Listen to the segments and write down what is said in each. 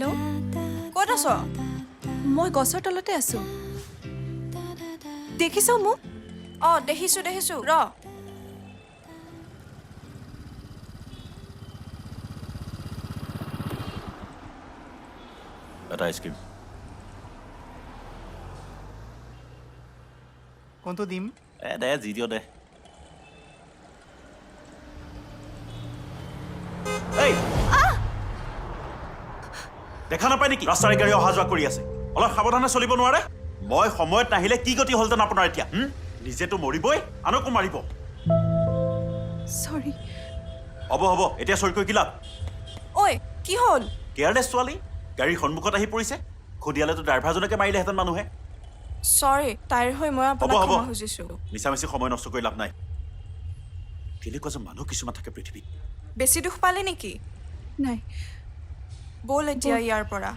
Hello' ক'ত আছ? মই গছৰ তলতে আছো দেখিছ মোক দেখিছো ৰ এটা আইসক্রিম কোনটো দিম দে জি দিও দে এই দেখা নাপায় নেকি ৰাস্তাৰে গাড়ী অহা যোৱা কৰি আছে অলপ সাৱধানে চলিব নোৱাৰে মই সময়ত নাহিলে কি গতি হলতেন আপোনাৰ এতিয়া নিজেতো মৰিবই আনকো মাৰিব সৰি হ'ব এতিয়া চৰি কৈ কি লাভ ঐ কি হ'ল? কেয়াৰলেছ ছোৱালী গাড়ীৰ সন্মুখত আহি পৰিছে খুদিয়ালেতো ড্ৰাইভাৰজনকে মাৰিলেহেঁতেন মানুহে চৰি তাইৰ হৈ মই আপোনাক হ'ব ক্ষমা খুজিছো। মিছামিছি সময় নষ্ট কৰি লাভ নাই কেনেকুৱা যে মানুহ কিছুমান থাকে পৃথিৱীত বেছি দুখ পালে নেকি? নাই ব'ল এতিয়া ইয়াৰ পৰা।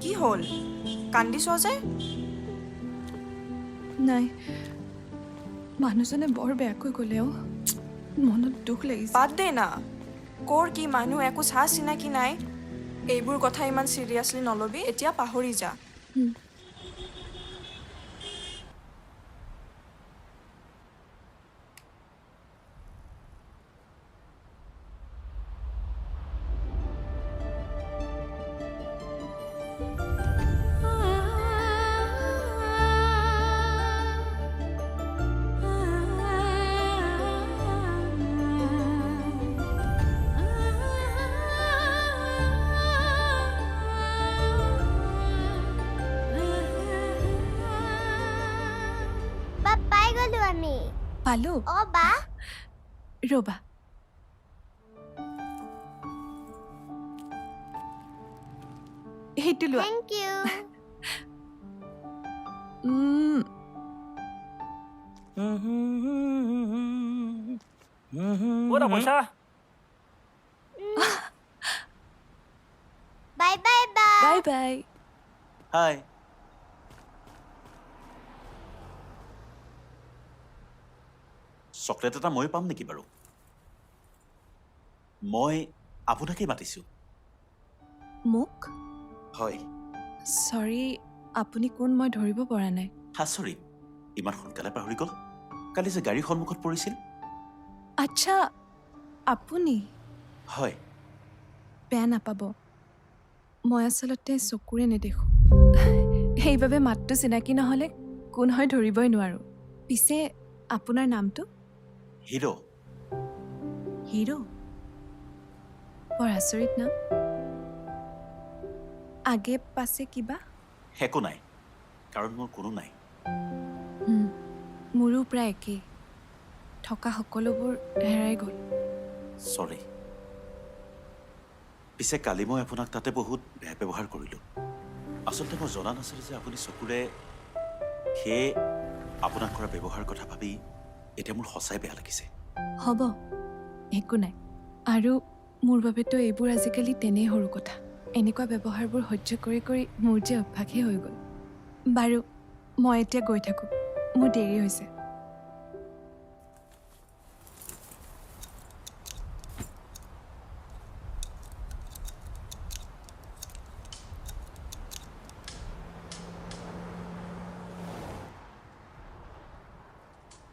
কি হ'ল? কান্দিছ যে? নাই মানুহজনে বৰ বেয়াকৈ ক'লে মনত দুখ লাগিছে বাদ দে না ক'ৰ কি মানুহ একো চাহ চিনাকি নাই এইবোৰ কথা ইমান চিৰিয়াছলি নলবি এতিয়া পাহৰি যা। পাই গলো আমি পালো বা ৰবা সেইটো লোৱা thank you Ủa đâu mà sao? Bye bye বা বাই বাই হাই চকলেট এটা মই পাম নেকি বাৰু মই আপোনাকেই মাতিছোঁ মোক হয় সৰি আপুনি কোন মই ধৰিব পৰা নাই আচৰিত ইমান সোনকালে পাহৰি গ'ল কালি যে গাড়ীৰ সন্মুখত পৰিছিল আচ্ছা আপুনি হয় বেয়া নাপাব মই আচলতে চকুৰে নেদেখোঁ সেইবাবে মাতটো চিনাকি নহ'লে কোন হয় ধৰিবই নোৱাৰোঁ পিছে আপোনাৰ নামটো হিৰো হিৰো বৰ আচৰিত নাম আগে পাছে কিবা একো নাই কাৰণ মোৰ কোনো নাই মোৰো প্ৰায় একেই থকা সকলোবোৰ হেৰাই গ'ল চৰি পিছে কালি মই আপোনাক তাতে বহুত বেয়া ব্যৱহাৰ কৰিলোঁ আচলতে মই জনা নাছিলোঁ যে আপুনি চকুৰে সেয়ে আপোনাক কৰা ব্যৱহাৰ কথা ভাবি এতিয়া মোৰ সঁচাই বেয়া লাগিছে হ'ব একো নাই আৰু মোৰ বাবেতো এইবোৰ আজিকালি তেনেই সৰু কথা এনেকুৱা ব্যৱহাৰবোৰ সহ্য কৰি কৰি মোৰ যে অভ্যাসেই হৈ গ'ল বাৰু মই এতিয়া গৈ থাকোঁ মোৰ দেৰি হৈছে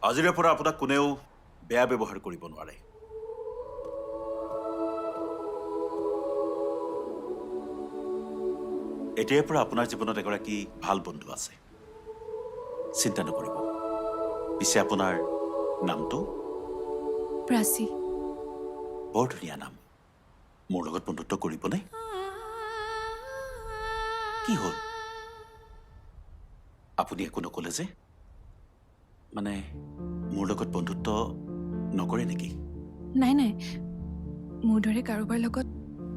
আজিৰে পৰা আপোনাক কোনেও বেয়া ব্যৱহাৰ কৰিব নোৱাৰে এতিয়াৰ পৰা আপোনাৰ জীৱনত এগৰাকী ভাল বন্ধু আছে চিন্তা নকৰিব পিছে আপোনাৰ নামটো প্ৰাচী বৰ ধুনীয়া নাম মোৰ লগত বন্ধুত্ব কৰিবনে কি হ'ল আপুনি একো নকলে যে মানে মোৰ লগত বন্ধুত্ব নকৰে নেকি নাই নাই মোৰ দৰে কাৰোবাৰ লগত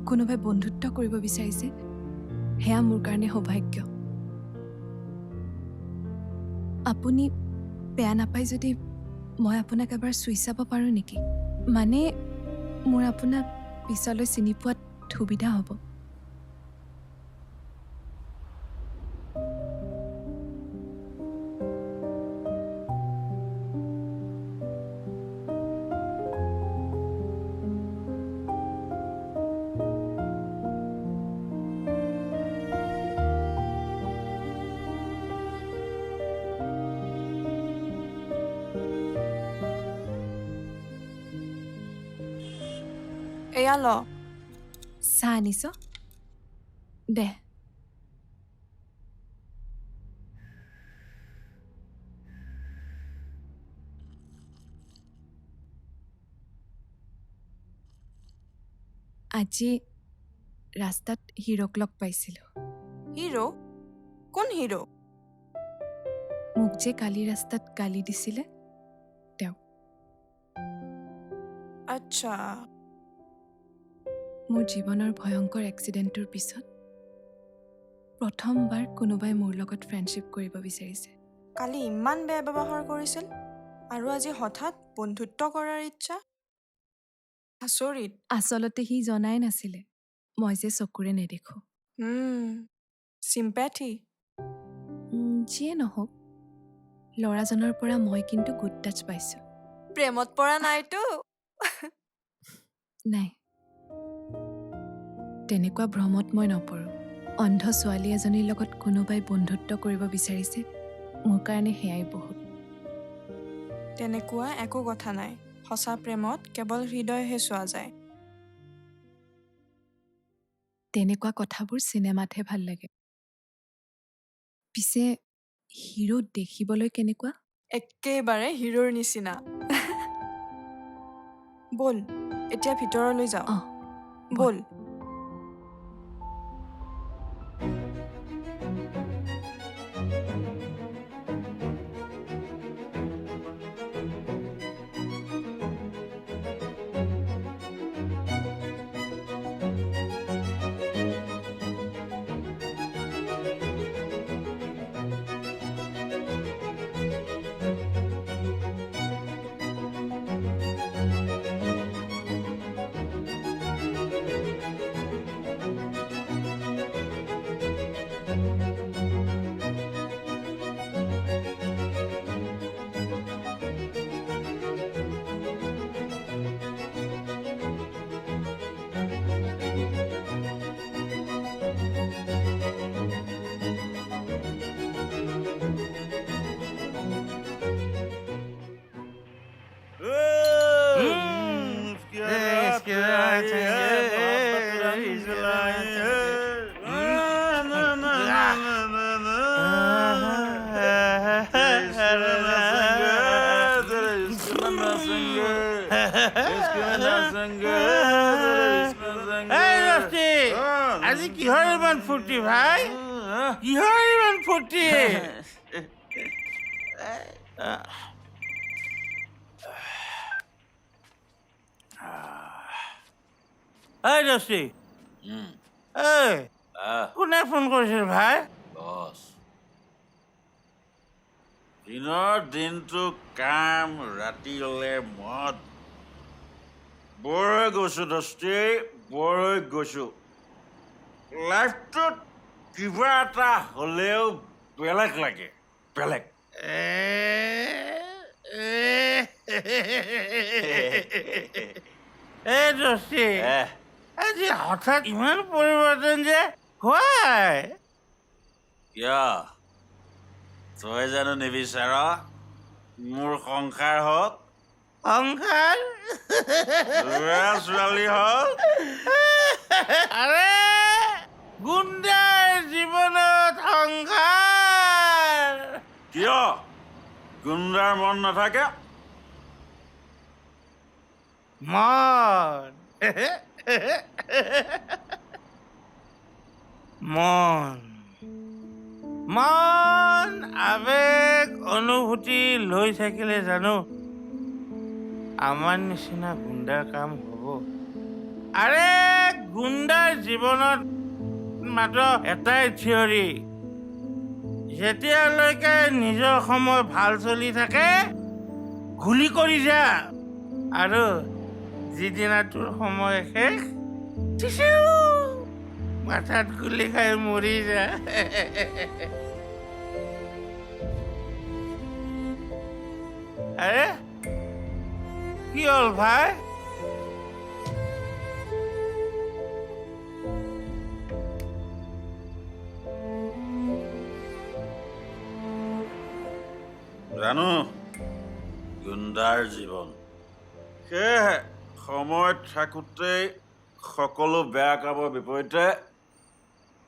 কোনোবাই বন্ধুত্ব কৰিব বিচাৰিছে সেয়া মোৰ কাৰণে সৌভাগ্য আপুনি বেয়া নাপায় যদি মই আপোনাক এবাৰ চুই চাব পাৰোঁ নেকি মানে মোৰ আপোনাক পিছলৈ চিনি পোৱাত সুবিধা হ'ব এয়া ল চাহ আনিছ দে আজি ৰাস্তাত হিৰক লগ পাইছিলোঁ হিৰো কোন হিৰো মোক যে কালি ৰাস্তাত গালি দিছিলে তেওঁ আচ্ছা মোৰ জীৱনৰ ভয়ংকৰ এক্সিডেণ্টটোৰ পিছত প্ৰথমবাৰ কোনোবাই মোৰ লগত ফ্ৰেণ্ডশ্বিপ কৰিব বিচাৰিছে কালি ইমান বেয়া ব্যৱহাৰ কৰিছিল আৰু আজি হঠাৎ বন্ধুত্ব কৰাৰ ইচ্ছা আচৰিত আচলতে সি জনাই নাছিলে মই যে চকুৰে নেদেখোঁ চিম্পেথি যিয়ে নহওক ল'ৰাজনৰ পৰা মই কিন্তু গুড টাচ পাইছোঁ প্ৰেমত পৰা নাইতো নাই তেনেকুৱা ভ্ৰমত মই নপৰোঁ অন্ধ ছোৱালী এজনীৰ লগত কোনোবাই বন্ধুত্ব কৰিব বিচাৰিছে মোৰ কাৰণে সেয়াই বহুত তেনেকুৱা একো কথা নাই সঁচা প্ৰেমত কেৱল হৃদয়হে চোৱা যায় তেনেকুৱা কথাবোৰ চিনেমাতহে ভাল লাগে পিছে হিৰো দেখিবলৈ কেনেকুৱা একেবাৰে হিৰোৰ নিচিনা ব'ল এতিয়া ভিতৰলৈ যাওঁ অঁ ব'ল আজি কিহৰ ইমান ফূৰ্তি ভাই কিহৰ ইমান ফূৰ্তি এই দস্তি এই কোনে ফোন কৰিছিল ভাই বছ দিনৰ দিনটো কাম ৰাতি হ'লে মদ বৰ হৈ গৈছো দস্তি বৰ হৈ গৈছো লাইফটোত কিবা এটা হ'লেও বেলেগ লাগে বেলেগ এই দস্তি আজি হঠাৎ ইমান পৰিৱৰ্তন যে হোৱাই কিয় তই জানো নিবিচাৰ মোৰ সংসাৰ হওক সংসাৰ ল'ৰা ছোৱালী হওক আৰে গুণ্ডাৰ জীৱনত সংসাৰ কিয় গুণ্ডাৰ মন নাথাকে মন মন মন আবেগ অনুভূতি লৈ থাকিলে জানো আমাৰ নিচিনা গুণ্ডাৰ কাম হ'ব আৰে গুণ্ডাৰ জীৱনত মাত্ৰ এটাই থিয়ৰী যেতিয়ালৈকে নিজৰ সময় ভাল চলি থাকে গুলি কৰি যা আৰু যিদিনা তোৰ সময় শেষ মাথাত গুলি খাই মৰি যা আৰে কি হ'ল ভাই জানো গুণ্ডাৰ জীৱন সেয়েহে সময় থাকোঁতেই সকলো বেয়া কামৰ বিপৰীতে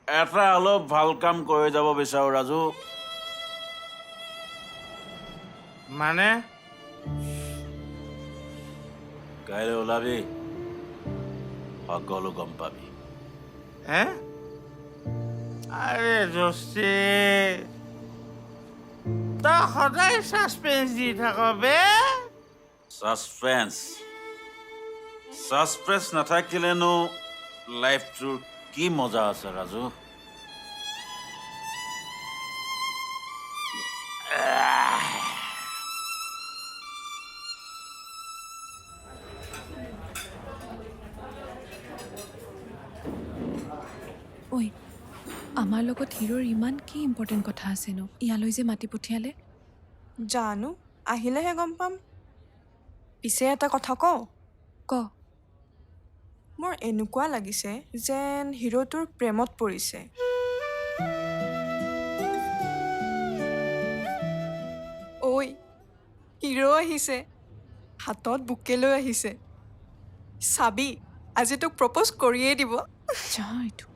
এটা অলপ ভাল কাম কৰি যাব বিচাৰোঁ ৰাজু। মানে কাইলৈ ওলাবি, সকলো গম পাবি। হে আৰে জষ্টি তই সদায় ছাছপেন্স দি থাক বে। ছাছপেন্স নাথাকিলেনো লাইফটোৰ কি মজা আছে ৰাজু। ঐ, আমাৰ লগত হিৰোৰ ইমান কি ইম্পৰ্টেণ্ট কথা আছেনো ইয়ালৈ যে মাতি পঠিয়ালে? জানো, আহিলেহে গম পাম। পিছে এটা কথা কওঁ, ক। মোৰ এনেকুৱা লাগিছে যেন হিৰোটোৰ প্ৰেমত পৰিছে। ঐ, হিৰো আহিছে, হাতত বুকে লৈ আহিছে। চাবি, আজি তোক প্ৰপ'জ কৰিয়েই দিব। যা এইটো।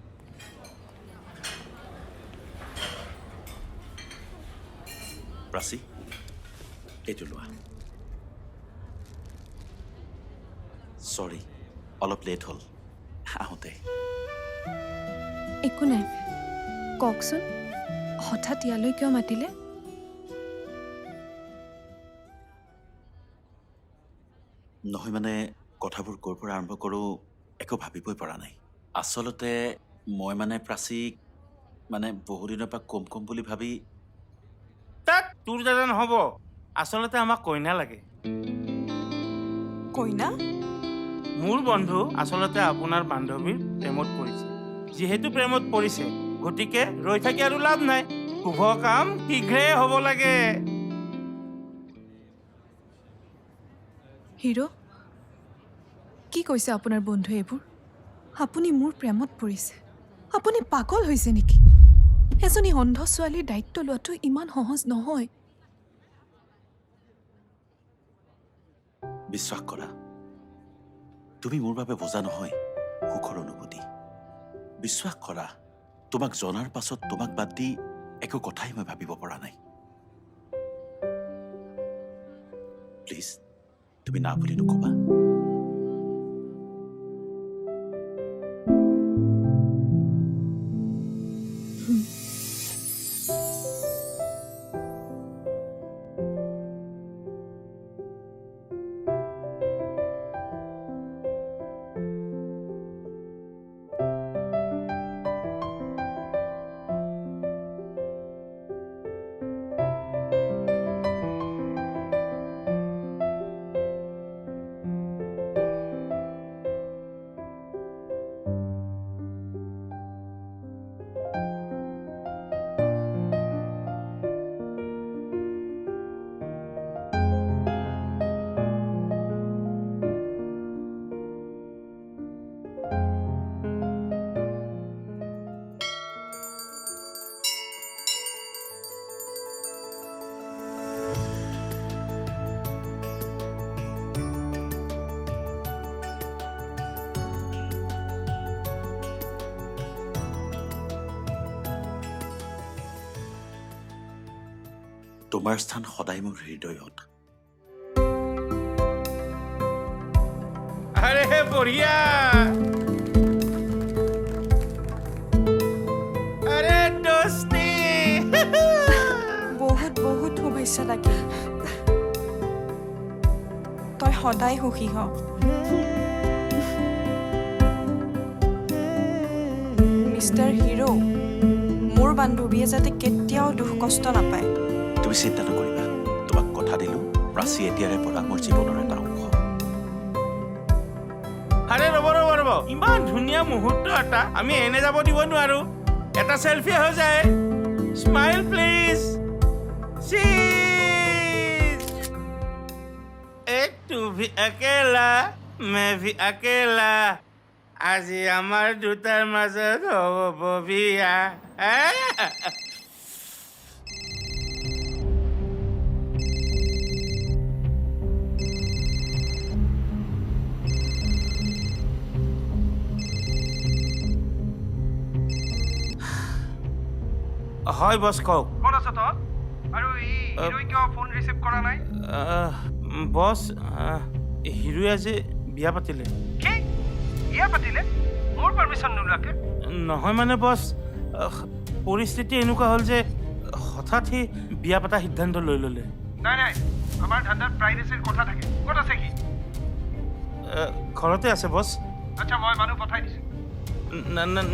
প্ৰাচী, এইটো লোৱা। চৰি, অলপ লেট হ'ল আহোঁতে। একো নাই, কওকচোন হঠাৎ ইয়ালৈ কিয় মাতিলে? নহয় মানে কথাবোৰ ক'ৰ পৰা আৰম্ভ কৰোঁ একো ভাবিবই পৰা নাই। আচলতে মই মানে প্ৰাচীক বহুদিনৰ পৰা কম বুলি ভাবি। তাত তোৰ দাদা নহ'ব, আচলতে আমাক কইনা লাগে। কইনা? মোৰ বন্ধু আচলতে আপোনাৰ বান্ধৱীৰ প্ৰেমত পৰিছে। যিহেতু প্ৰেমত পৰিছে, গতিকে ৰৈ থাকি আৰু লাভ নাই। শুভ কাম শীঘ্ৰেই হ'ব লাগে। হিৰো, কি কৈছে আপোনাৰ বন্ধুৱে এইবোৰ? আপুনি মোৰ প্ৰেমত পৰিছে? আপুনি পাগল হৈছে নেকি? এজনী অন্ধ ছোৱালীৰ দায়িত্ব লোৱাটো ইমান সহজ নহয়। বিশ্বাস কৰা, তুমি মোৰ বাবে বোজা নহয়, সুখৰ অনুভূতি। বিশ্বাস কৰা, তোমাক জনাৰ পাছত তোমাক বাদ দি একো কথাই মই ভাবিব পৰা নাই। প্লিজ, তুমি না বুলি নকবা। তোমাৰ স্থান সদায় মোৰ হৃদয়ত। আৰে বঢ়িয়া, আৰে দোস্তি। বহুত বহুত শুভেচ্ছা থাকিল। তই সদায় সুখী হ। মিষ্টাৰ হিৰো, মোৰ বান্ধৱীয়ে যাতে কেতিয়াও দুখ কষ্ট নাপায়। তুমি চিন্তা নকৰিবা, তোমাক কথা দিলোঁ, প্ৰাচী এতিয়াৰে পৰা মোৰ জীৱনৰ এটা অংশ। আৰে ৰ'ব, ইমান ধুনীয়া মুহূৰ্ত এটা আমি এনে যাব দিব নোৱাৰো। এটা চেলফি হৈ যায়। Smile please. তু ভি অকেলা, মে ভি অকেলা। আজি আমাৰ দুটাৰ মাজত হ'ব বিয়া। হয় বছ কওক ক'ত আছ তই আৰু ই হিৰ'ই কিয় ফোন ৰিচিভ কৰা নাই বছ হিৰোৱে আজি বিয়া পাতিলে কি বিয়া পাতিলে মোৰ পাৰ্মিশ্যন নোলোৱাকে নহয় মানে বছ পৰিস্থিতি এনেকুৱা হ'ল যে হঠাৎ সি বিয়া পতা সিদ্ধান্ত লৈ ল'লে নাই নাই আমাৰ ধান্দাত প্ৰাইভেচিৰ কথা থাকে ক'ত আছে কি ঘৰতে আছে বছ আচ্ছা মই মানুহ পঠাই দিছোঁ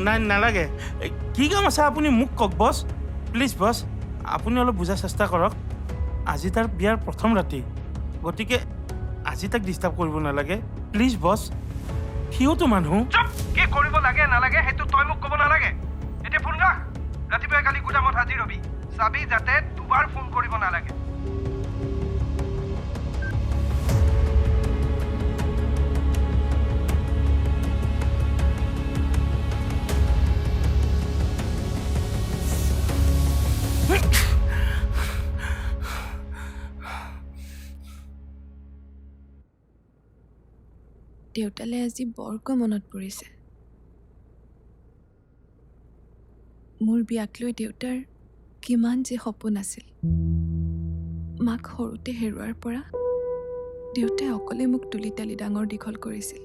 নাই নালাগে কি কাম আছে আপুনি মোক কওক বছ প্লিজ বছ আপুনি অলপ বুজাৰ চেষ্টা কৰক আজি তাৰ বিয়াৰ প্ৰথম ৰাতি গতিকে আজি তাক ডিষ্টাৰ্ব কৰিব নালাগে প্লিজ বছ সিওতো মানুহ চুপ কি কৰিব লাগে নালাগে সেইটো তই মোক ক'ব নালাগে এতিয়া ফোন ৰাখ ৰাতিপুৱাই কালি গুদামত হাজিৰ হ'বি চাবি যাতে দুবাৰ ফোন কৰিব নালাগে দেউতালৈ আজি বৰকৈ মনত পৰিছে মোৰ বিয়াক লৈ দেউতাৰ কিমান যে সপোন আছিল মাক সৰুতে হেৰুৱাৰ পৰা দেউতাই অকলে মোক তুলি তালি ডাঙৰ দীঘল কৰিছিল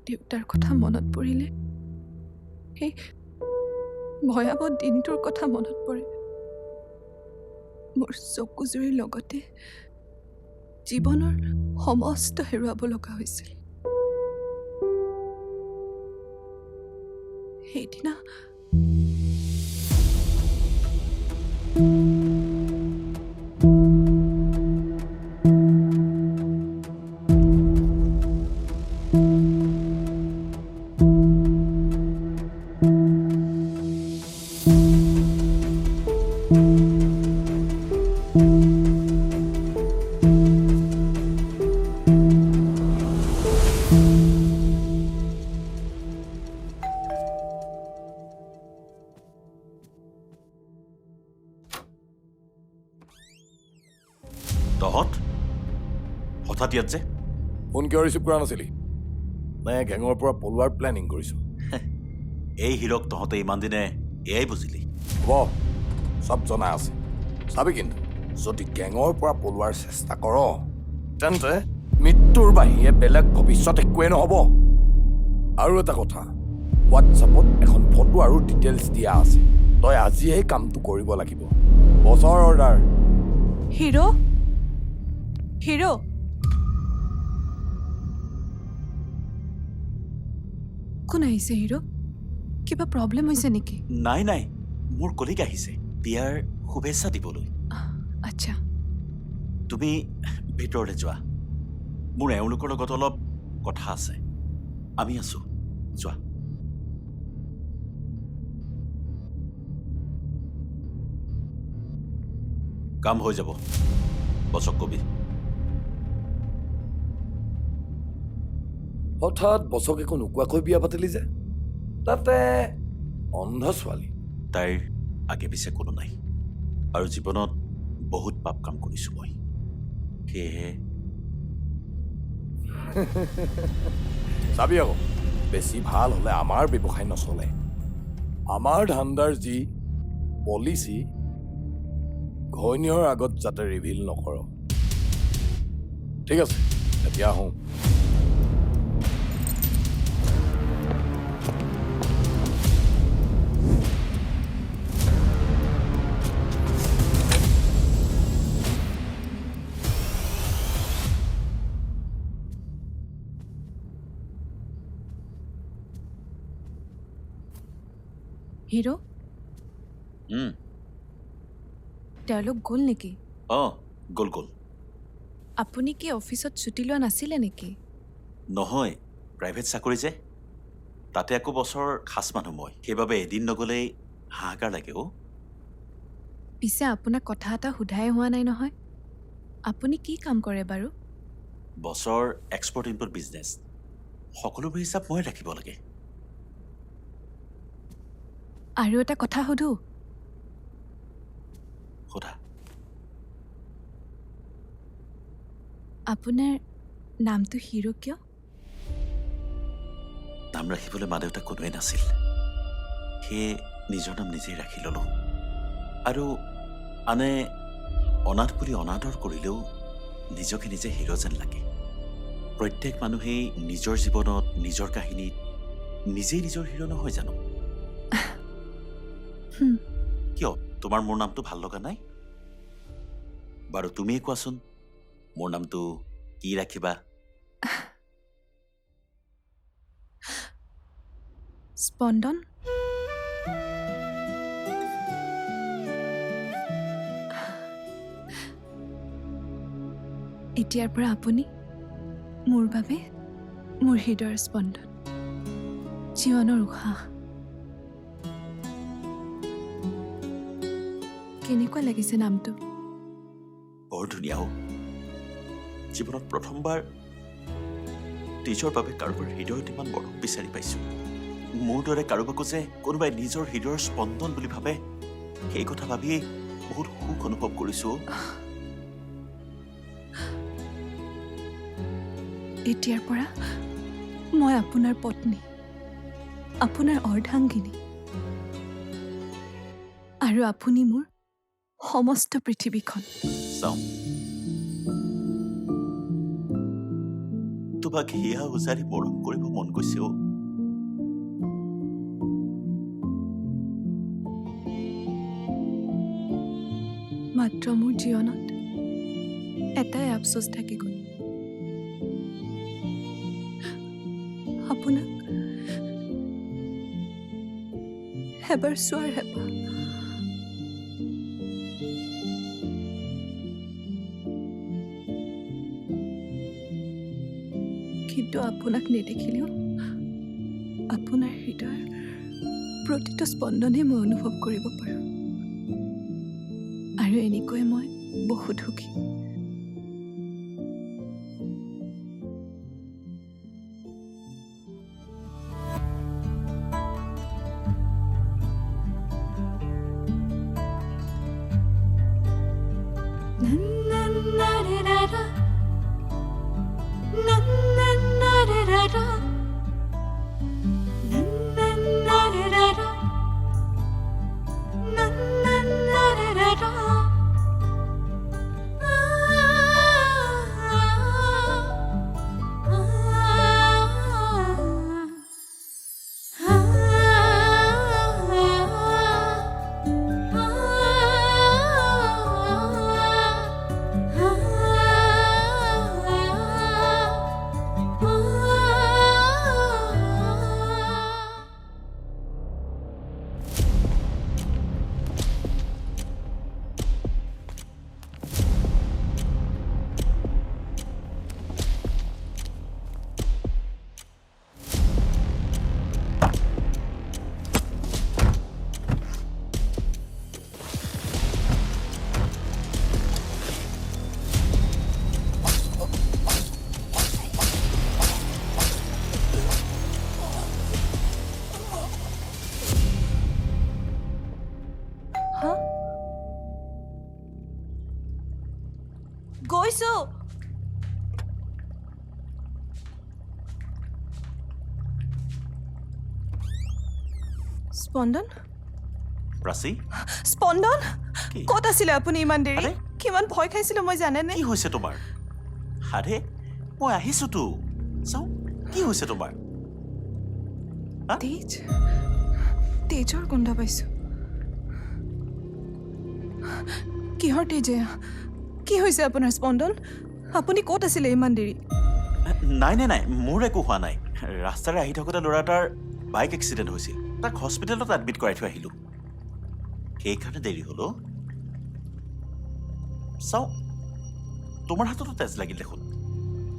দেউতাৰ কথা মনত পৰিলে সেই ভয়াৱহ দিনটোৰ কথা মনত পৰে মোৰ চকুজুৰিৰ লগতে জীৱনৰ সমস্ত হেৰুৱাব লগা হৈছিল সেইদিনা তহঁত হঠাৎ ইয়াত যে ফোন কিয় ৰিচিভ কৰা নাছিলি নে গেঙৰ পৰা পলোৱাৰ প্লেনিং কৰিছোঁ এই হিৰক তহঁতে ইমান দিনে এয়াই বুজিলি হ'ব চব জনা আছে চাবি কিন্তু যদি গেঙৰ পৰা পলোৱাৰ চেষ্টা কৰ তেন্তে মৃত্যুৰ বাহিৰে বেলেগ ভৱিষ্যত একোৱে নহ'ব আৰু এটা কথা হোৱাটছআপত এখন ফটো আৰু ডিটেইলছ দিয়া আছে তই আজিয়ে এই কামটো কৰিব লাগিব বছৰ অৰ্ডাৰ হিৰো হিৰো কোন আহিছে হিৰো কিবা প্ৰব্লেম হৈছে নেকি নাই নাই মোৰ কলিগ আহিছে বিয়াৰ শুভেচ্ছা দিবলৈ আচ্ছা তুমি ভিতৰলৈ যোৱা মোৰ এওঁলোকৰ লগত অলপ কথা আছে আমি আছো যোৱা কাম হৈ যাব বছক কবি হঠাৎ বছক একো নোকোৱাকৈ বিয়া পাতিলি যে তাতে অন্ধ ছোৱালী তাইৰ আগে পিছে কোনো নাই আৰু জীৱনত বহুত পাপ কাম কৰিছোঁ মই সেয়েহে চাবি আকৌ বেছি ভাল হ'লে আমাৰ ব্যৱসায় নচলে আমাৰ ধান্দাৰ যি পলিচি ঘৈণীয়ৰ আগত যাতে ৰিভিল নকৰ ঠিক আছে এতিয়া আহোঁ হিৰো উম, তেওঁলোক গ'ল নেকি অঁ গ'ল গ'ল আপুনি কি অফিচত ছুটি লোৱা নাছিলে নেকি নহয় প্ৰাইভেট চাকৰি যে তাতে আকৌ বছৰ খাচ মানুহ মই সেইবাবে এদিন নগ'লেই হাহাকাৰ লাগে অ' পিছে আপোনাক কথা এটা সোধাই হোৱা নাই নহয় আপুনি কি কাম কৰে বাৰু বছৰ এক্সপৰ্ট ইম্পৰ্ট বিজনেছ সকলোবোৰ হিচাপ মই ৰাখিব লাগে আৰু এটা কথা সোধো সোধা আপোনাৰ নামটো হিৰো কিয় নাম ৰাখিবলৈ মা দেউতা কোনোৱে নাছিল সেয়ে নিজৰ নাম নিজেই ৰাখি ল'লোঁ আৰু আনে অনাথ বুলি অনাদৰ কৰিলেও নিজকে নিজে হিৰ' যেন লাগে প্ৰত্যেক মানুহেই নিজৰ জীৱনত নিজৰ কাহিনীত নিজেই নিজৰ হিৰ' নহয় জানো কিয় তোমাৰ মোৰ নামটো ভাল লগা নাই বাৰু তুমিয়ে কোৱাচোন মোৰ নামটো কি ৰাখিবা স্পন্দন এতিয়াৰ পৰা আপুনি মোৰ বাবে মোৰ হৃদয়ৰ স্পন্দন জীৱনৰ উশাহ কেনেকুৱা লাগিছে নামটো বৰ ধুনীয়া জীৱনত প্ৰথমবাৰ নিজৰ বাবে কাৰোবাৰ হৃদয়ত ইমান মৰম বিচাৰি পাইছো মোৰ দৰে কাৰোবাকো যে কোনোবাই নিজৰ হৃদয়ৰ স্পন্দন বুলি ভাবে সেই কথা ভাবিয়ে বহুত সুখ অনুভৱ কৰিছো এতিয়াৰ পৰা মই আপোনাৰ পত্নী আপোনাৰ অৰ্ধাংগিনী আৰু আপুনি মোৰ সমস্ত পৃথিৱীখন চাওঁ তোমাক হিয়া উজাৰি মৰম কৰিব মন গৈছে মাত্ৰ মোৰ জীৱনত এটাই আফচোচ থাকি গ'ল আপোনাক এবাৰ চোৱাৰ হেঁপাহ কিন্তু আপোনাক নেদেখিলেও আপোনাৰ হৃদয়ৰ প্ৰতিটো স্পন্দনে মই অনুভৱ কৰিব পাৰোঁ আৰু এনেকৈ মই বহুত সুখী গৈছো স্পন্দন প্ৰাচী স্পন্দন কি? ক'ত আছিলে আপুনি ইমান দেৰি আৰে? কিমান ভয় খাইছিলো মই জানেনে কি হৈছে তোমাৰ আৰে মই আহিছোতো চাওঁ কি হৈছে তোমাৰ তেজ তেজৰ গোন্ধ পাইছো কিহৰ তেজ এয়া? কি হৈছে আপোনাৰ স্পন্দন আপুনি ক'ত আছিলে ইমান দেৰি নাই নাই নাই মোৰ একো হোৱা নাই ৰাস্তাৰে আহি থাকোঁতে ল'ৰা এটাৰ বাইক এক্সিডেণ্ট হৈছিল তাক হস্পিটেলত এডমিট কৰাই থৈ আহিলোঁ সেইকাৰণে দেৰি হ'ল চাওঁ তোমাৰ হাততো তেজ লাগিল দেখোন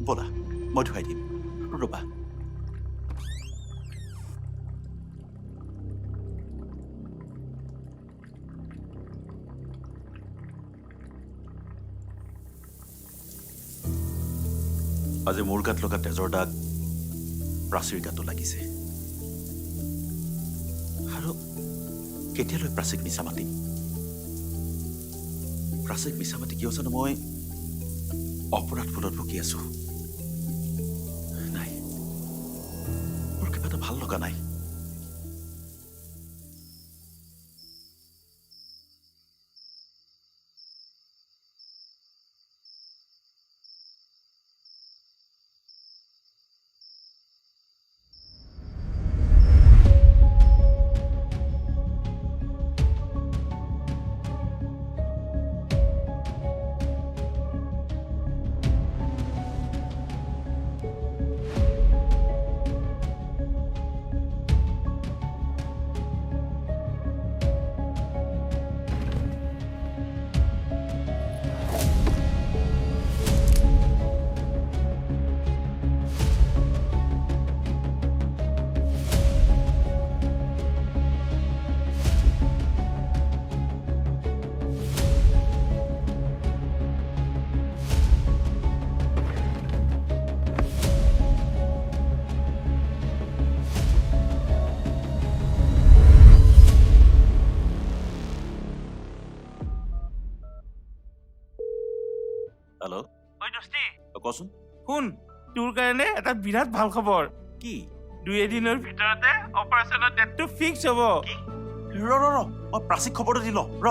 ব'লা মই ধুৱাই দিম ৰ'বা আজি মোৰ গাত লগা তেজৰ দাগ প্ৰাচীৰ গাতো লাগিছে আৰু কেতিয়ালৈ প্ৰাচীক মিছা মাতিম প্ৰাচীক মিছা মাতি কিয় জানো মই অপৰাধ বোধত ভুগি আছো নাই মোৰ কিবা এটা ভাল লগা নাই ঐ দোস্তি কচোন শুন তোৰ কাৰণে এটা বিৰাট ভাল খবৰ কি 2 দিনৰ ভিতৰতে অপাৰেশ্যনৰ ডেটটো ফিক্স হ'ব ৰ মই প্ৰাচীক খবৰটো দি লওঁ ৰ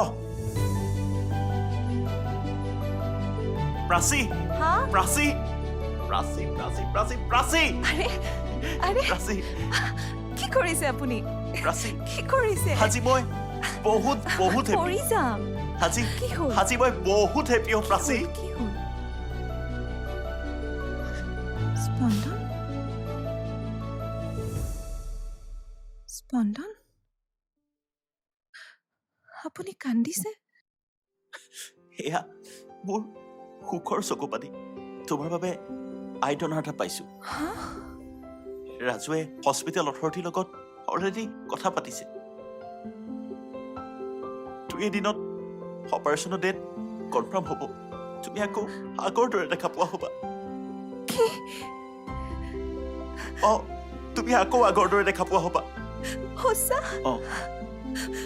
প্ৰাচী হা প্ৰাচী প্ৰাচী প্ৰাচী প্ৰাচী প্ৰাচী আৰে আৰে প্ৰাচী কি কৰিছে আপুনি প্ৰাচী কি কৰিছে আজি মই বহুত হেপী পৰি যাম আজি কি হ'ল আজি মই বহুত হেপী অ' প্ৰাচী কি হ'ল স্পন্দন স্পন্দন আপুনি কান্দিছে এয়া মোৰ সুখৰ চকুপানী তোমাৰ বাবে আইডনাৰ এটা পাইছো হা ৰাজুৱে হস্পিটেল অথৰিটিৰ লগত অলৰেডি কথা পাতিছে 2 দিনত অপাৰেশ্যনৰ ডেট কনফাৰ্ম হ'ব তুমি আকৌ আগৰ দৰে দেখা পোৱা হ'বা অ তুমি আকৌ আগৰ দৰে দেখা পোৱা হ'বা সঁচা অ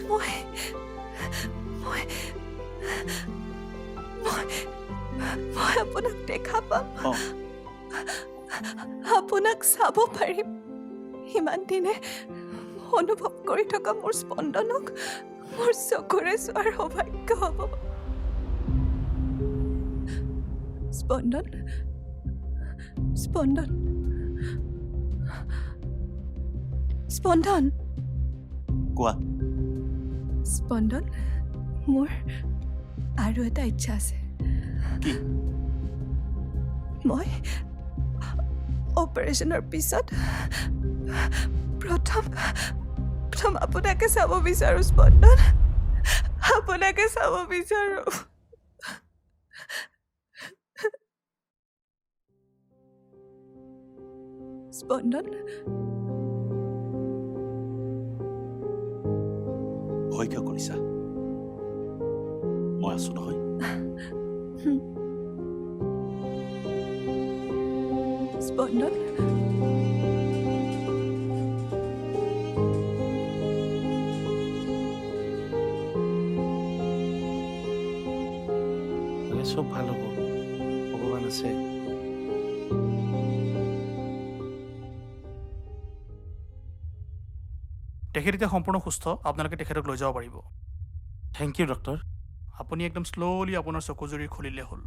মই মই মই মই আপোনাক দেখা পাম অ আপোনাক চাব পাৰিম ইমান দিনে অনুভৱ কৰি থকা মোৰ স্পন্দনক মোৰ চকুৰে চোৱাৰ সৌভাগ্য হ'ব স্পন্দন স্পন্দন স্পন্দন কোৱা স্পন্দন মোৰ আৰু এটা ইচ্ছা আছে কি মই অপাৰেশ্যনৰ পিছত প্ৰথম আপোনাকে চাব বিচাৰো স্পন্দন আপোনাকে চাব বিচাৰো স্পন্দন ভয় কিয় কৰিছা মই আছো নহয় স্পন্দন চব ভাল হ'ব ভগৱান আছে তেখেত এতিয়া সম্পূৰ্ণ সুস্থ আপোনালোকে তেখেতক লৈ যাব পাৰিব থেংক ইউ ডক্টৰ আপুনি একদম শ্ল'লি আপোনাৰ চকুজুৰি খুলিলে হ'ল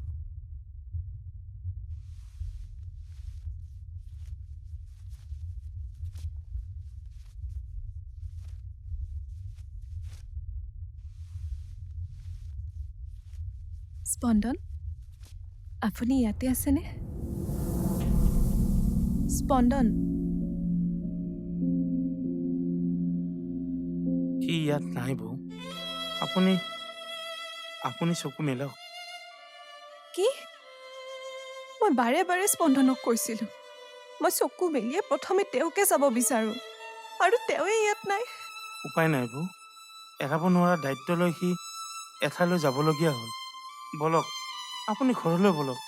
স্পন্দন আপুনি ইয়াতে আছেনে স্পন্দন সি ইয়াত নাই বৌ আপুনি আপুনি চকু মেলক কি মই বাৰে বাৰে স্পন্দনক কৈছিলোঁ মই চকু মেলিয়ে প্ৰথমে তেওঁকে চাব বিচাৰোঁ আৰু তেওঁৱে ইয়াত নাই উপায় নাই বৌ এৰাব নোৱাৰা দায়িত্ব লৈ সি এঠাইলৈ যাবলগীয়া হ'ল বলক আপুনি ঘৰলৈ বলক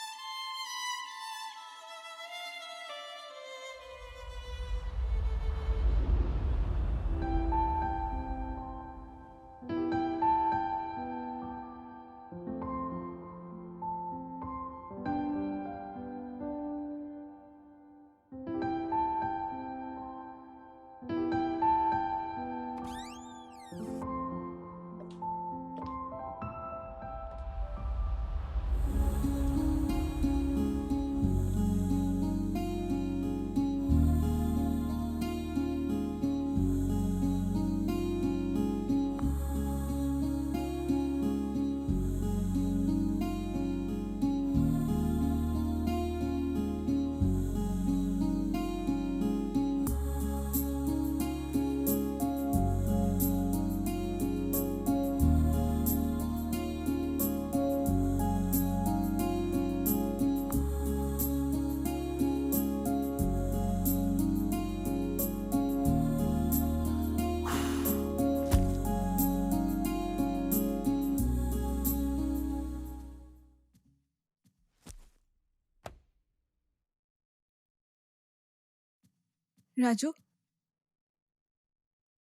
ৰাজু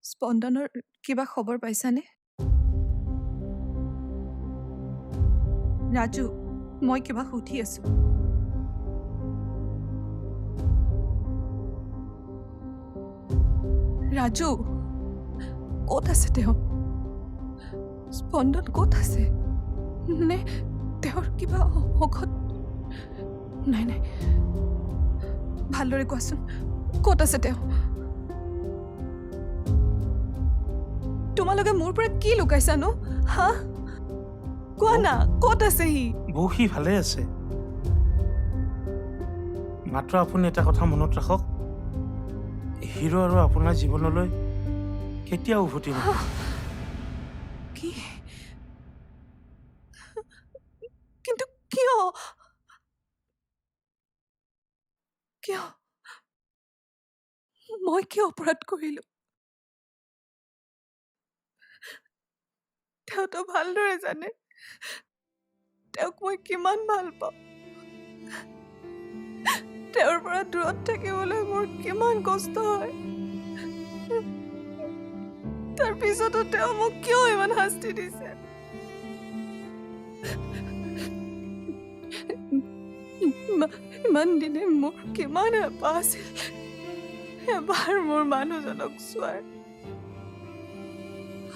স্পন্দনৰ কিবা খবৰ পাইছানে ৰাজু মই কিবা সুধি আছো ৰাজু ক'ত আছে তেওঁ? স্পন্দন ক'ত আছে? নে তেওঁৰ কিবা ঔষধ? নাই নাই, ভালদৰে কোৱাচোন, ক'ত আছে তেওঁ? তোমালোকে মোৰ পৰা কি লুকাইছানো? হা, কোৱা না, ক'ত আছে সি? বৌ সি ভালে আছে। মাত্ৰ আপুনি এটা কথা মনত ৰাখক, হিৰো আৰু আপোনাৰ জীৱনলৈ কেতিয়াও উভতি নাহে। কি? কিন্তু কিয়? কিয়? মই কি অপৰাধ কৰিলো? তেওঁতো ভালদৰে জানে তেওঁক মই কিমান ভাল পাওঁ। তেওঁৰ পৰা দূৰত থাকিবলৈ মোৰ কিমান কষ্ট হয়। তাৰ পিছতো তেওঁ মোক কিয় ইমান শাস্তি দিছে? ইমান দিনে মোৰ কিমান হেঁপাহ আছিল এবাৰ মোৰ মানুহজনক চোৱাৰ।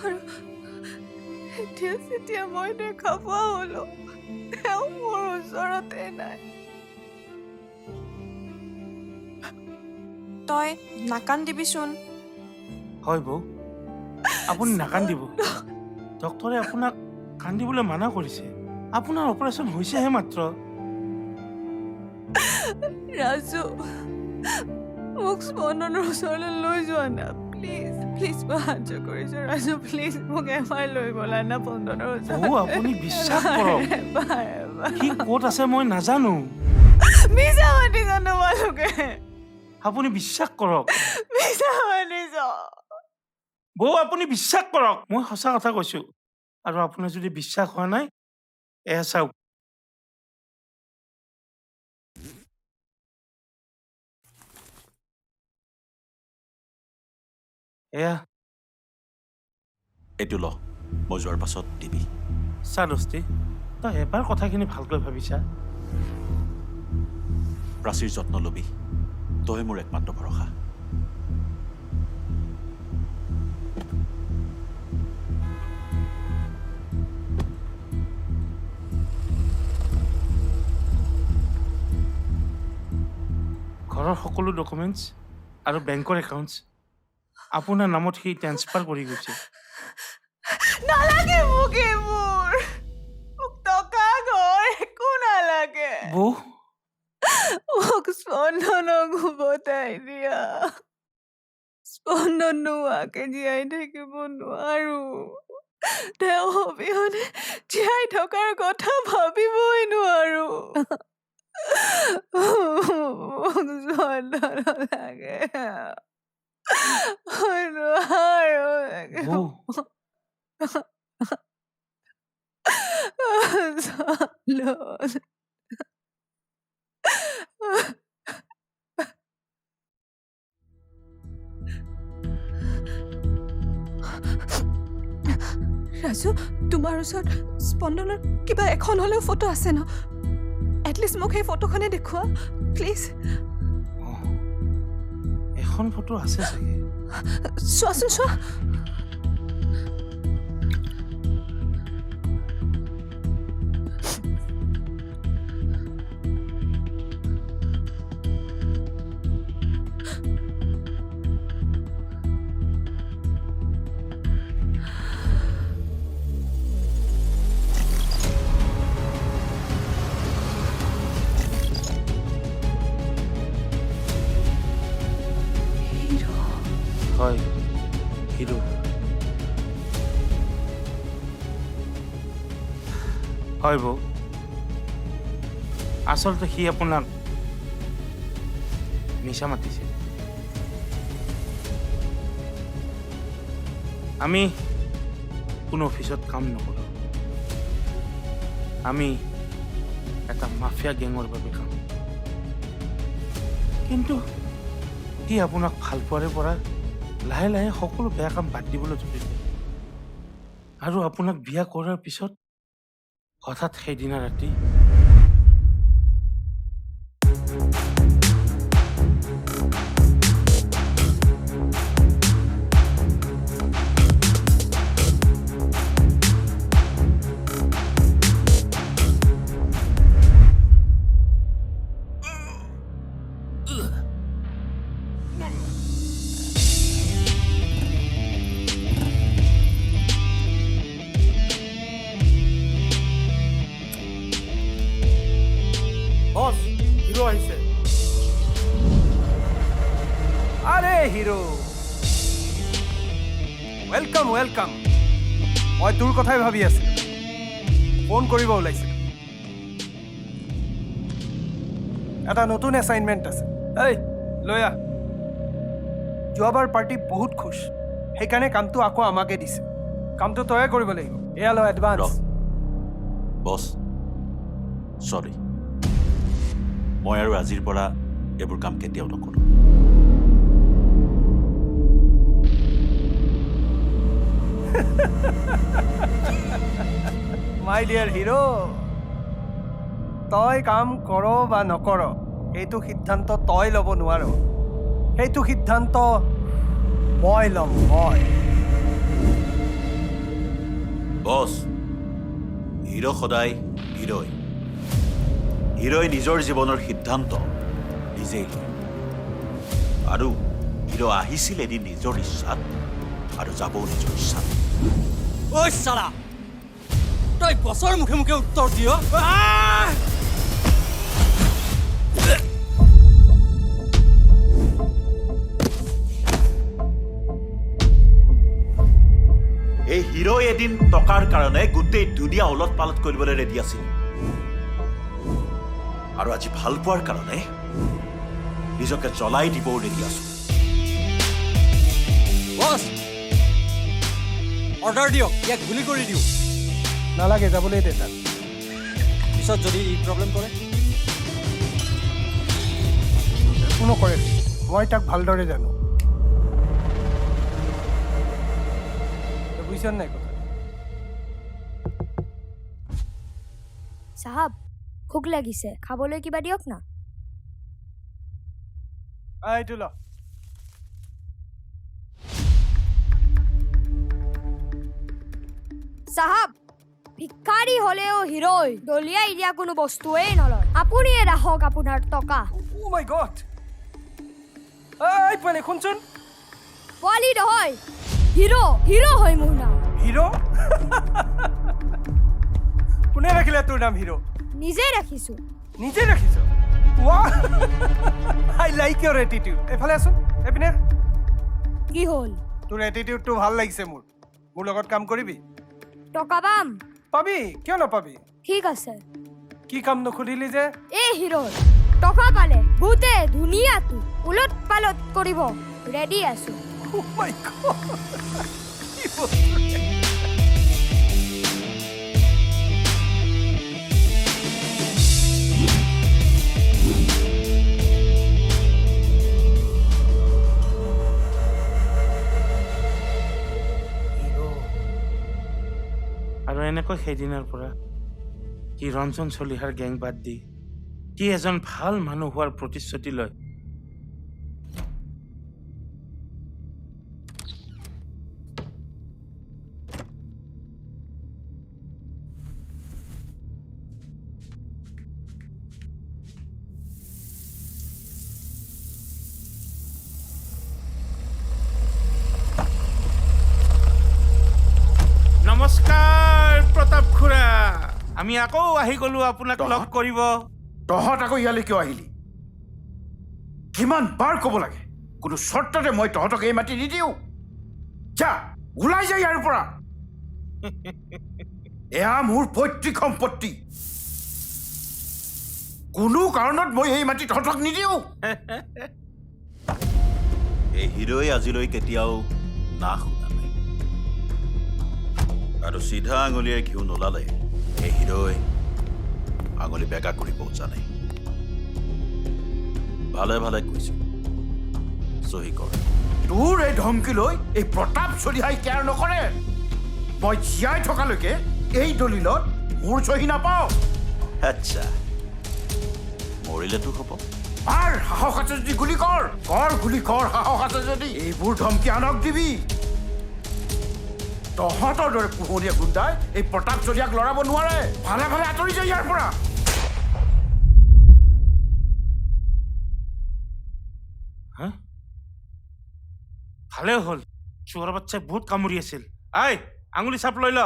আৰু এতিয়া যেতিয়া মই দেখা পোৱা হলো তেওঁ মোৰ ওচৰতে নাই। তই নাকান্দিবিচোন। হয় বৌ, আপুনি নাকান্দিব। ডক্তৰে আপোনাক কান্দিবলৈ মানা কৰিছে। আপোনাৰ অপাৰেশ্যন হৈছেহে মাত্ৰ। ৰাজু, মোক স্পন্দনৰ ওচৰলৈ লৈ যোৱা না, প্লিজ প্লিজ, মই সাহায্য কৰিছো। ৰাজু প্লিজ, মোক এবাৰ লৈ ব'লা না স্পন্দনৰ বৌ ওচৰলৈ। আপুনি বিশ্বাস কৰক, এবাৰ সি ক'ত আছে মই নাজানো। মিছা মাতিছ তোমালোকে, আপুনি বিশ্বাস কৰক। মিছা মাতিছ। বৌ আপুনি বিশ্বাস কৰক, মই সঁচা কথা কৈছো। আৰু আপোনাৰ যদি বিশ্বাস হোৱা নাই, এয়া চাওক। এয়া এইটো ল, মই যোৱাৰ পাছত দিবি। চা দস্তি, তই এবাৰ কথাখিনি ভালকৈ ভাবিছা। প্ৰাচীৰ যত্ন ল'বি, তই মোৰ একমাত্ৰ ভৰসা। ঘৰৰ সকলো ডকুমেণ্টছ আৰু বেংকৰ একাউণ্টছ আপোনাৰ নামত সি ট্ৰেন্সফাৰ কৰি গৈছে। নালাগে মোক এইবোৰ, মোক টকা ঘৰ একো নালাগে। বৌ মোক স্পন্দনক উভতাই দিয়া। স্পন্দন নোহোৱাকে জীয়াই থাকিব নোৱাৰো। তেওঁ অবিহনে জীয়াই থকাৰ কথা ভাবিবই নোৱাৰো। মোক স্পন্দন লাগে, মই নোৱাৰো। বৌ স্পন্দন। ৰাজু, তোমাৰ ওচৰত স্পন্দনৰ কিবা এখন হ'লেও ফটো আছে ন? এটলিষ্ট মোক সেই ফটোখনে দেখুওৱা প্লিজ। এখন ফটো আছে চাগে। চোৱাচোন, চোৱা। হয়, হিৰো। হয় বৌ, আচলতে সি আপোনাক মিছা মাতিছিল। আমি কোনো অফিচত কাম নকৰোঁ। আমি এটা মাফিয়া গেঙৰ বাবে কাম। কিন্তু সি আপোনাক ভাল পোৱাৰে পৰা লাহে লাহে সকলো বেয়া কাম বাদ দিবলৈ ধৰিলে। আৰু আপোনাক বিয়া কৰাৰ পিছত হঠাৎ সেইদিনা ৰাতি আহিছে। আৰে হিৰো ৱেলকাম ৱেলকাম। মই তোৰ কথাই ভাবি আছিলোঁ, ফোন কৰিব ওলাইছিলোঁ। এটা নতুন এছাইনমেণ্ট আছে, এই লৈ আহ। যোৱাবাৰ পাৰ্টি বহুত খুচ, সেইকাৰণে কামটো আকৌ আমাকে দিছে। কামটো তয়ে কৰিব লাগিব। এয়া লয় এডভান্স। ৰহ বছ, চৰি, মই আৰু আজিৰ পৰা এইবোৰ কাম কেতিয়াও নকৰোঁ। মাই ডিয়াৰ হিৰো, তই কাম কৰ বা নকৰ সেইটো সিদ্ধান্ত তই ল'ব নোৱাৰ। সেইটো সিদ্ধান্ত মই ল'ম, মই। বছ, হিৰো সদায় হিৰোই। হিৰোই নিজৰ জীৱনৰ সিদ্ধান্ত নিজেই লয়। আৰু হিৰো আহিছিল এদিন নিজৰ ইচ্ছাত আৰু যাবও নিজৰ ইচ্ছাত। ঐ চালা, তই বছৰ মুখে মুখে উত্তৰ দিয়। এই হিৰোই এদিন টকাৰ কাৰণে গোটেই দুনিয়া ওলট পালট কৰিবলৈ ৰেডি আছিল, আৰু আজি ভাল পোৱাৰ কাৰণে নিজকে জ্বলাই দিবও ৰেডি আছো। বছ, অৰ্ডাৰ দিয়ক, ইয়াক গুলি কৰি দিওঁ। নালাগে, যাবলৈ দে তাক। পিছত যদি ই প্ৰব্লেম কৰে, একো নকৰে, মই তাক ভালদৰে জানো। বুজিছ নাই কথা? চাহাব, ভোক লাগিছে, খাবলৈ কিবা দিয়ক না। এইটো ল। চাহাব, ভিক্ষাৰী হলেও হিৰই দলিয়াই দিয়া কোনো বস্তুৱেই নলয়। আপুনিয়ে ৰাখক আপোনাৰ টকা। ও মাই গড! এই পোৱালি শুনচোন। পোৱালি নহয়, হিৰো, হিৰো হয় মোৰ নাম। হিৰো? কোনে ৰাখিলে তোৰ নাম হিৰো? নিজে ৰাখিছো। নিজে ৰাখিছ? আই লাইক ইয়ৰ এটিটিউড। এফালে আছোন, এপিনে। কি হ'ল? তোৰ এটিটিউডটো ভাল লাগিছে মোৰ। মোৰ লগত কাম কৰিবি? টকা পাম? পাবি, কিয় নাপাবি? ঠিক আছে। কি কাম নসুধিলি যে? এই হিৰোৰ টকা পালে গোটেই ধুনীয়াটো উলট পালট কৰিব ৰেডি আছো। Oh my God! কি বস্তু ৰে? আৰু এনেকৈ সেইদিনৰ পৰা সি ৰঞ্জন চলিহাৰ গেং বাদ দি সি এজন ভাল মানুহ হোৱাৰ প্ৰতিশ্ৰুতি লয়। নমস্কাৰ প্ৰতাপ খুৰা, আমি আকৌ আহি গলো আপোনাক লগ কৰিব। তহঁত আকৌ ইয়ালৈ কিয় আহিলি? কিমান বাৰ ক'ব লাগে, কোনো চৰ্ততে মই তহঁতক এই মাটি নিদিওঁ। যা, ওলাই যা ইয়াৰ পৰা। এয়া মোৰ পৈতৃক সম্পত্তি। কোনো কাৰণত মই এই মাটি তহঁতক নিদিওঁ। এই হিৰোই আজিলৈ কেতিয়াও না শুনা নাই, আৰু চিধা আঙুলিয়ে ঘিউ নোলালে এই হিৰোই আঙুলি বেকা কৰিবও জানে। ভালে ভালে কৈছো, চহী কৰ। তোৰ এই ধমকি লৈ এই প্ৰতাপ চলিহাই কেয়াৰ নকৰে। মই জীয়াই থকালৈকে এই দলিলত মোৰ চহী নাপাওঁ। আচ্ছা, মৰিলেতো হ'ব। মাৰ, সাহস আছে যদি গুলি কৰ। গুলি কৰ, সাহস আছে যদি। এইবোৰ ধমকি আনক দিবি? তহঁতৰ দৰে পোহনীয়া গুণ্ডাই এই প্ৰতাপ চলিয়াক লৰাব নোৱাৰে। ভালে ভালে আঁতৰি যায় ইয়াৰ পৰা। হা? ভালে হ'ল, চোৰৰ বাচ্চাই বহুত কামুৰি আছিল। আই, আঙুলি চাপ লৈ ল।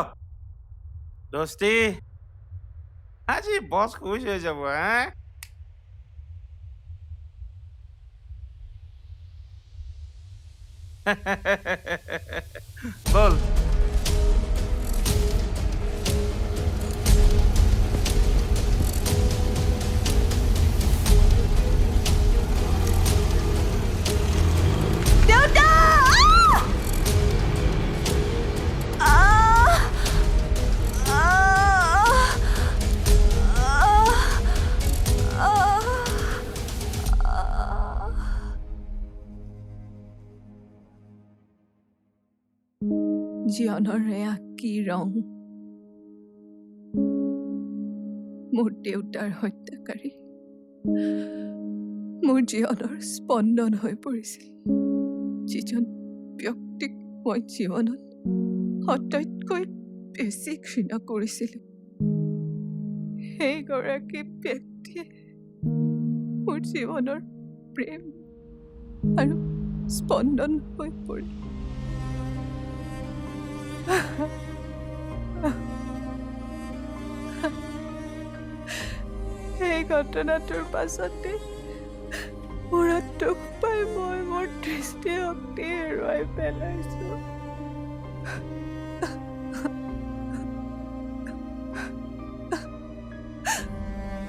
দোস্তি, আজি বছ খুচ হৈ যাব। হা? বল দেউতা! জীৱনৰ এয়া কি ৰং মোৰ দেউতাৰ হত্যাকাৰী মোৰ জীৱনৰ স্পন্দন হৈ পৰিছিল যিজন ব্যক্তিক মই জীৱনত আটাইতকৈ বেছি ঘৃণা কৰিছিলোঁ সেইগৰাকী ব্যক্তিয়ে মোৰ জীৱনৰ প্ৰেম আৰু স্পন্দন হৈ পৰিল এই ঘটনাটোৰ পাছতে মূৰত দুখ পাই মই মোৰ দৃষ্টিশক্তি হেৰুৱাই পেলাইছো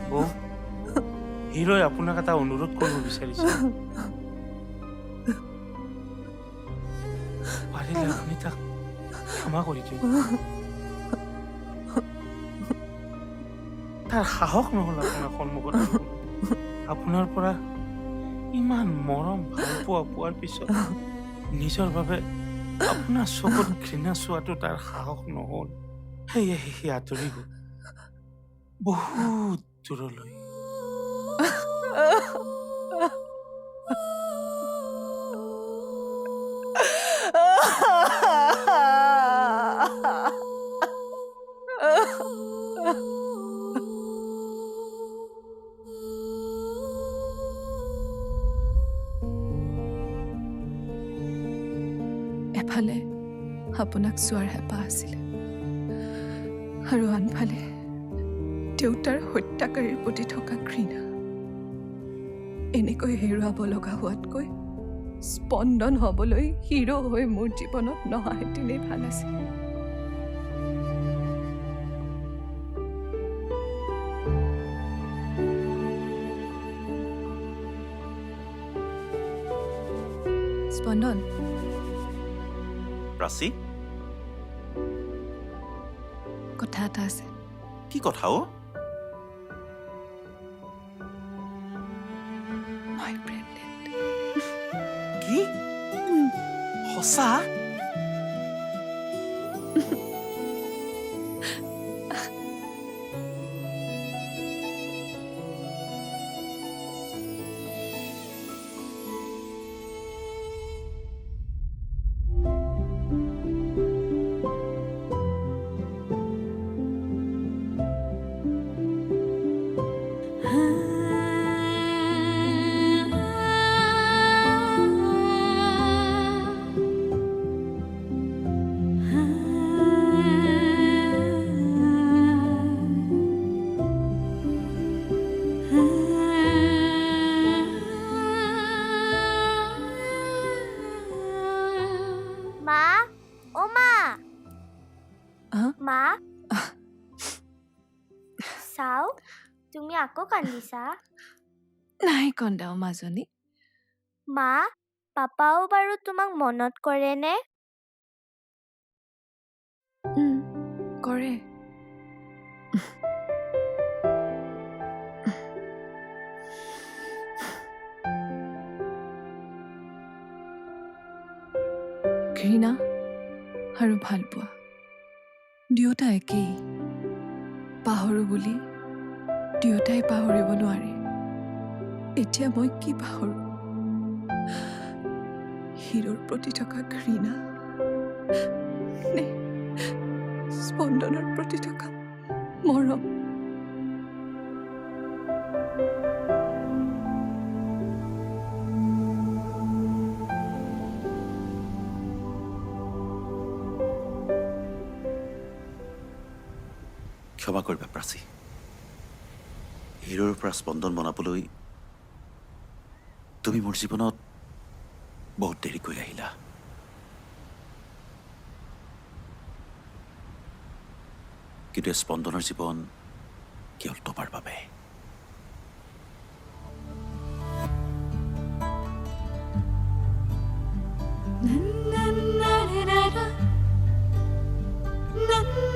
বৌ হিৰোই আপোনাক এটা অনুৰোধ কৰিব বিচাৰিছে পাৰিলে আপুনি তাক ক্ষমা কৰি দিয়ক তাৰ সাহস নহ'ল আপোনাৰ সন্মুখত আপোনাৰ পৰা ইমান মৰম ভাল পোৱাৰ পিছত নিজৰ বাবে আপোনাৰ চকুত ঘৃণা চোৱাটো তাৰ সাহস নহ'ল সেয়ে সি আঁতৰি গ'ল বহুত দূৰলৈ এফালে আপোনাক চোৱাৰ হেঁপাহ আছিলে আৰু আনফালে দেউতাৰ হত্যাকাৰীৰ প্ৰতি থকা ঘৃণা এনেকৈ হেৰুৱাব লগা হোৱাতকৈ স্পন্দন হ'বলৈ হিৰো হৈ মোৰ জীৱনত নহাহেঁতেনেই ভাল আছিল স্পন্দন প্ৰাচী কথা এটা আছে কি কথা অ' মই প্ৰেগনেণ্ট কি সঁচা মা চাও তুমি আকৌ কান্দিছা নাই কন্দাও মাজনী মা পাপাও বাৰু তোমাক মনত কৰেনে কৰে ঘৃণা আৰু ভাল পোৱা দুয়োটা একেই পাহৰো বুলি দুয়োটাই পাহৰিব নোৱাৰে এতিয়া মই কি পাহৰো হিৰোৰ প্ৰতি থকা ঘৃণা নে স্পন্দনৰ প্ৰতি থকা মৰম ক্ষমা কৰিবা প্ৰাচী হিৰোৰ পৰা স্পন্দন বনাবলৈ তুমি মোৰ জীৱনত বহুত দেৰিকৈ আহিলা কিন্তু এই স্পন্দনৰ জীৱন কেৱল তোমাৰ বাবে। Na na na na na na na